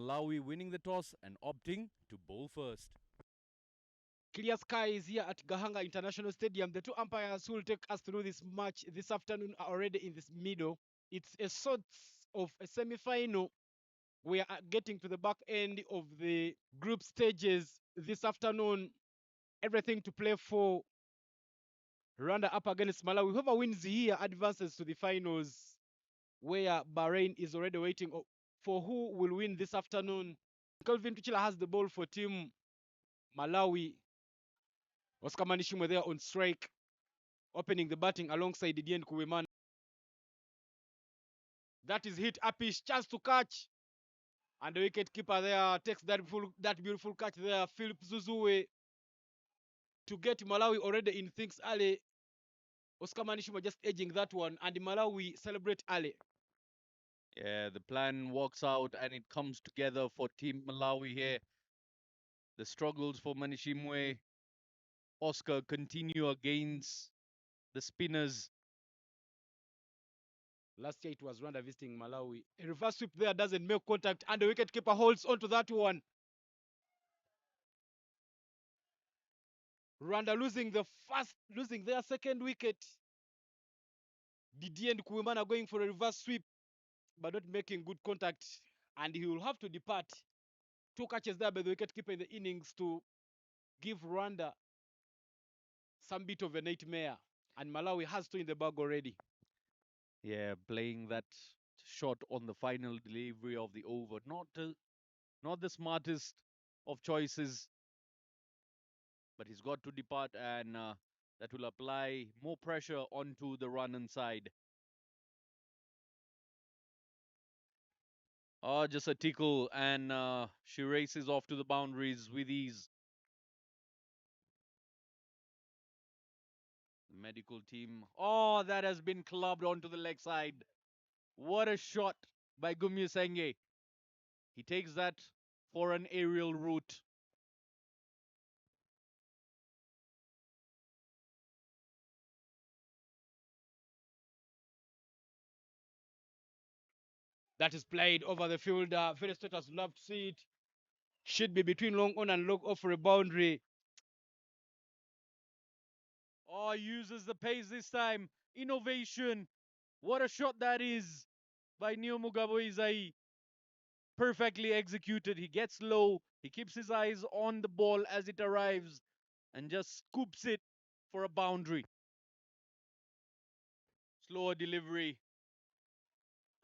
Malawi winning the toss and opting to bowl first. Clear skies here at Gahanga International Stadium. The two umpires who will take us through this match this afternoon are already in this middle. It's a sort of a semi-final. We are getting to the back end of the group stages this afternoon. Everything to play for. Rwanda up against Malawi. Whoever wins here advances to the finals, where Bahrain is already waiting for who will win this afternoon. Kelvin Tuchila has the ball for team Malawi. Oscar Manishimwe there on strike, opening the batting alongside Didier Kuwemana. That is hit upish, chance to catch. And the wicket keeper there takes that beautiful catch there, Philip Zuzue, to get Malawi already in things early. Oscar Manishima just edging that one, and Malawi celebrate early. Yeah, the plan works out and it comes together for Team Malawi here. The struggles for Manishimwe, Oscar continue against the spinners. Last year it was Rwanda visiting Malawi. A reverse sweep there doesn't make contact, and the wicketkeeper holds onto that one. Rwanda losing their second wicket. Didier Kuwemana going for a reverse sweep, but not making good contact, and he will have to depart. Two catches there by the wicketkeeper in the innings to give Rwanda some bit of a nightmare, and Malawi has two in the bag already. Yeah, playing that shot on the final delivery of the over. Not the smartest of choices, but he's got to depart, and that will apply more pressure onto the run side. Oh, just a tickle, and she races off to the boundaries with ease. The medical team. Oh, that has been clubbed onto the leg side. What a shot by Gumyusenge. He takes that for an aerial route. That is played over the fielder. Very status love to see it. Should be between long on and long off for a boundary. Oh, uses the pace this time. Innovation. What a shot that is by Neo Mugabo Izai. Perfectly executed. He gets low. He keeps his eyes on the ball as it arrives and just scoops it for a boundary. Slower delivery.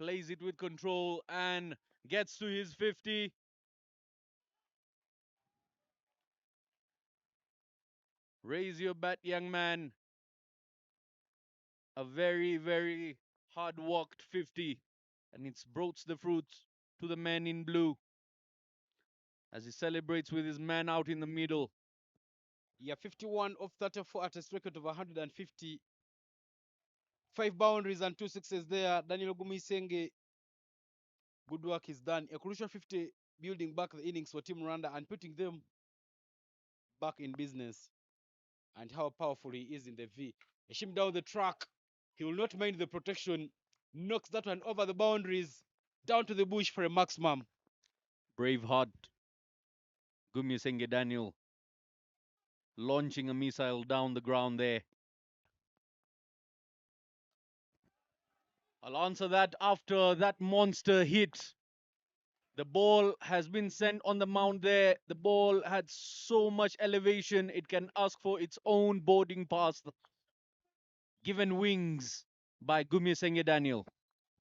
Plays it with control and gets to his 50. Raise your bat, young man. A very, very hard worked 50. And it's brought the fruits to the man in blue as he celebrates with his man out in the middle. Yeah, 51 of 34 at a record of 150. 5 boundaries and 2 sixes there. Daniel Gumisenge, good work is done. A crucial 50 building back the innings for Team Rwanda and putting them back in business. And how powerful he is in the V. Him down the track. He will not mind the protection. Knocks that one over the boundaries. Down to the bush for a maximum. Braveheart Gumyusenge Daniel launching a missile down the ground there. I'll answer that after that monster hit. The ball has been sent on the mound there. The ball had so much elevation, it can ask for its own boarding pass. Given wings by Gumyusenge Daniel.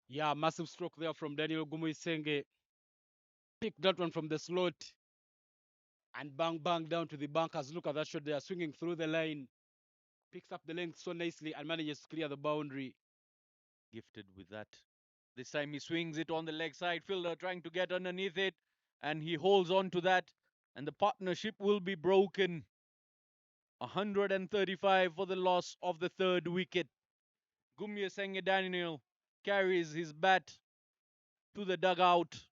Yeah, massive stroke there from Daniel Gumisenge. Pick that one from the slot. And bang, bang down to the bunkers. Look at that shot. They are swinging through the line. Picks up the length so nicely and manages to clear the boundary. Gifted with that. This time he swings it on the leg side. Fielder trying to get underneath it. And he holds on to that. And the partnership will be broken. 135 for the loss of the third wicket. Gumyusenge Daniel carries his bat to the dugout.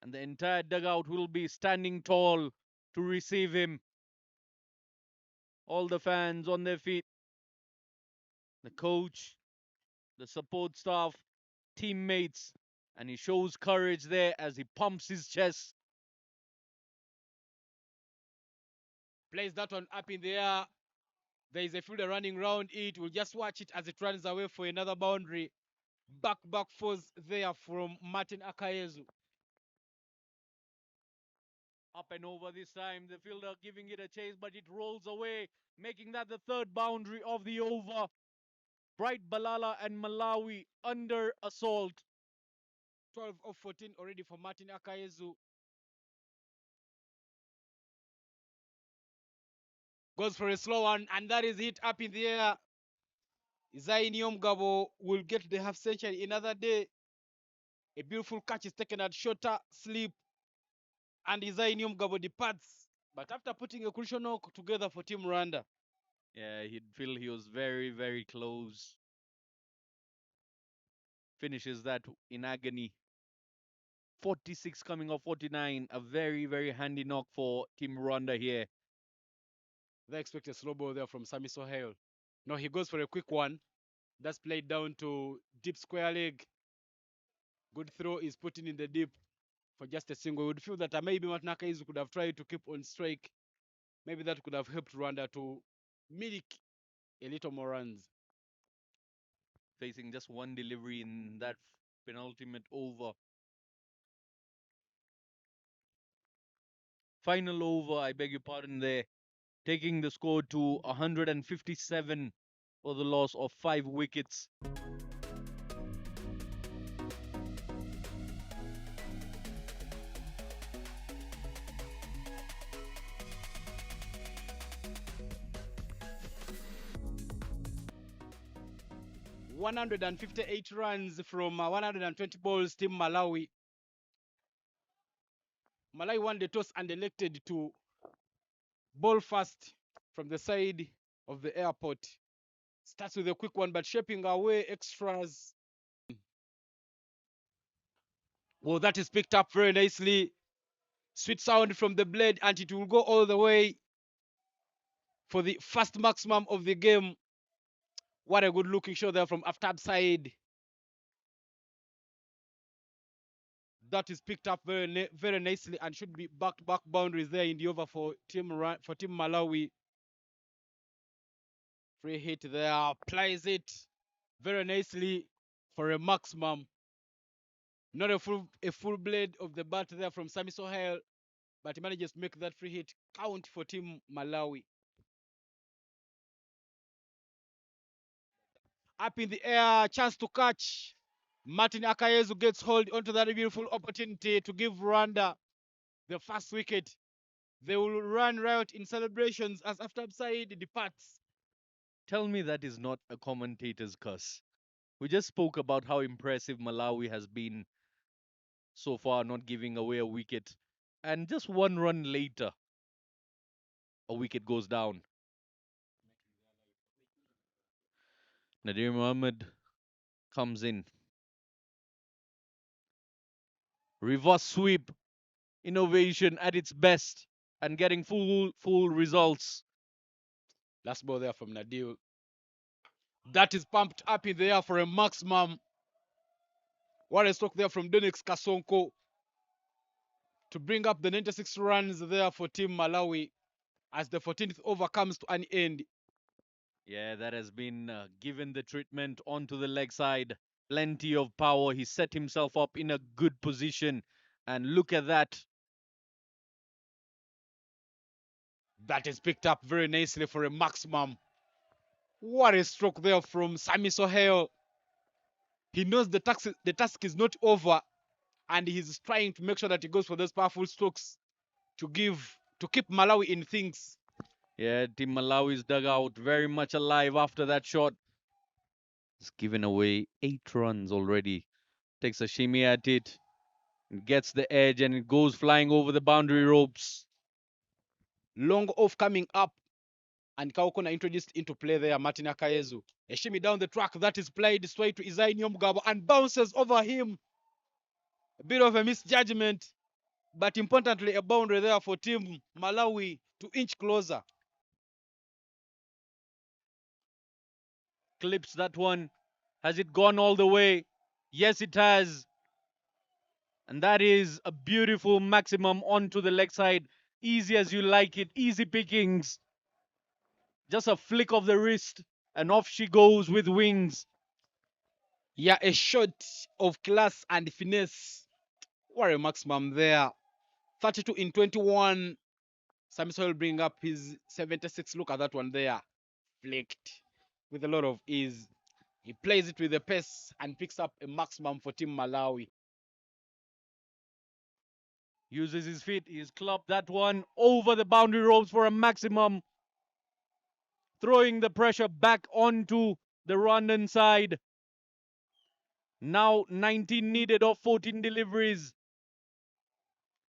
And the entire dugout will be standing tall to receive him. All the fans on their feet. The coach, the support staff, teammates, And he shows courage there as he pumps his chest. Plays that one up in the air. There is a fielder running round it. We'll just watch it as it runs away for another boundary. Back force there from Martin Akayezu. Up and over this time. The fielder giving it a chase, but it rolls away, making that the third boundary of the over. Bright Balala and Malawi under assault. 12 of 14 already for Martin Akayezu. Goes for a slow one, and that is hit up in the air. Isai Nyomgabo will get the half century another day. A beautiful catch is taken at shorter sleep, and Isai Nyomgabo departs. But after putting a crucial knock together for Team Rwanda. Yeah, he'd feel he was very, very close. Finishes that in agony. 46 coming off 49. A very, very handy knock for Team Rwanda here. They expect a slow ball there from Sami Sohail. No, he goes for a quick one. That's played down to deep square leg. Good throw is put in the deep for just a single. We would feel that maybe Matnakaizu could have tried to keep on strike. Maybe that could have helped Rwanda to milk a little more runs. Facing just one delivery in that penultimate over. Final over, I beg your pardon there. Taking the score to 157 for the loss of 5 wickets. 158 runs from 120 balls, Team Malawi. Malawi won the toss and elected to ball first from the side of the airport. Starts with a quick one, but shaping away extras. Well, that is picked up very nicely. Sweet sound from the blade, and it will go all the way for the first maximum of the game. What a good looking shot there from Aftab side. That is picked up very nicely and should be back boundaries there in the over for Team Malawi. Free hit there, applies it very nicely for a maximum. Not a full blade of the bat there from Sami Sohail, but he manages to make that free hit count for Team Malawi. Up in the air, chance to catch. Martin Akayezu gets hold onto that beautiful opportunity to give Rwanda the first wicket. They will run riot in celebrations as after side departs. Tell me that is not a commentator's curse. We just spoke about how impressive Malawi has been so far, not giving away a wicket. And just one run later, a wicket goes down. Nadir Mohammed comes in. Reverse sweep, innovation at its best, and getting full results. Last ball there from Nadir. That is pumped up in the air for a maximum. What a stroke there from Denix Kasonko to bring up the 96 runs there for Team Malawi as the 14th over comes to an end. Yeah, that has been given the treatment onto the leg side. Plenty of power. He set himself up in a good position. And look at that. That is picked up very nicely for a maximum. What a stroke there from Sami Sohail. He knows the task is not over, and he's trying to make sure that he goes for those powerful strokes to keep Malawi in things. Yeah, Team Malawi's dugout very much alive after that shot. He's given away 8 runs already. Takes a shimmy at it, gets the edge, and it goes flying over the boundary ropes. Long off coming up, and Kaukona introduced into play there, Martin Akayezu. A shimmy down the track that is played straight to Isai Nyomgabo and bounces over him. A bit of a misjudgment, but importantly, a boundary there for Team Malawi to inch closer. Clips that one. Has it gone all the way? Yes, it has. And that is a beautiful maximum onto the leg side. Easy as you like it, easy pickings. Just a flick of the wrist, and off she goes with wings. Yeah, a shot of class and finesse. What a maximum there. 32 in 21. Sami Soil bring up his 76. Look at that one there. Flicked with a lot of ease. He plays it with the pace and picks up a maximum for Team Malawi. Uses his feet, he's clubbed that one over the boundary ropes for a maximum. Throwing the pressure back onto the Rwandan side. Now 19 needed of 14 deliveries.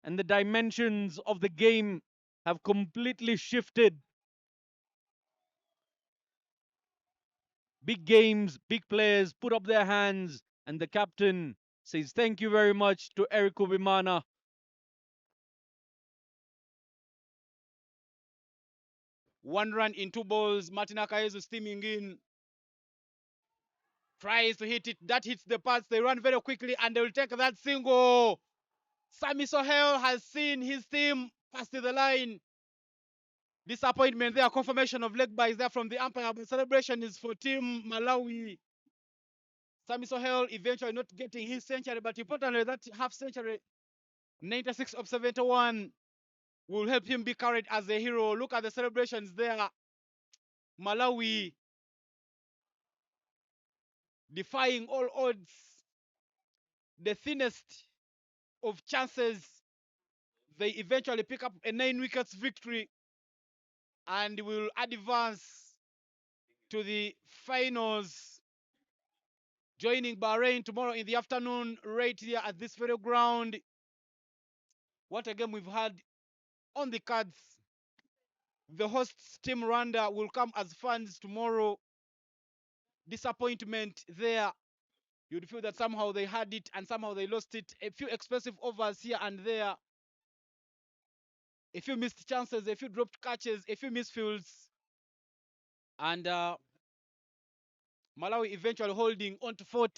And the dimensions of the game have completely shifted. Big games, big players put up their hands, and the captain says thank you very much to Eric Kubimana. One run in two balls. Martin Akayezu steaming in. Tries to hit it. That hits the pads. They run very quickly and they will take that single. Sami Sohail has seen his team pass to the line. Disappointment there. Confirmation of leg byes there from the umpire. But celebration is for Team Malawi. Sami Sohail eventually not getting his century, but importantly, that half century, 96 of 71, will help him be carried as a hero. Look at the celebrations there. Malawi defying all odds. The thinnest of chances. They eventually pick up a 9 wickets victory and will advance to the finals, joining Bahrain tomorrow in the afternoon, right here at this very ground. What a game we've had on the cards. The hosts, Team Rwanda, will come as fans tomorrow. Disappointment there. You'd feel that somehow they had it and somehow they lost it. A few expensive overs here and there. A few missed chances, a few dropped catches, a few misfields. And Malawi eventually holding on to 40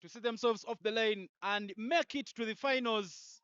to see themselves off the lane and make it to the finals.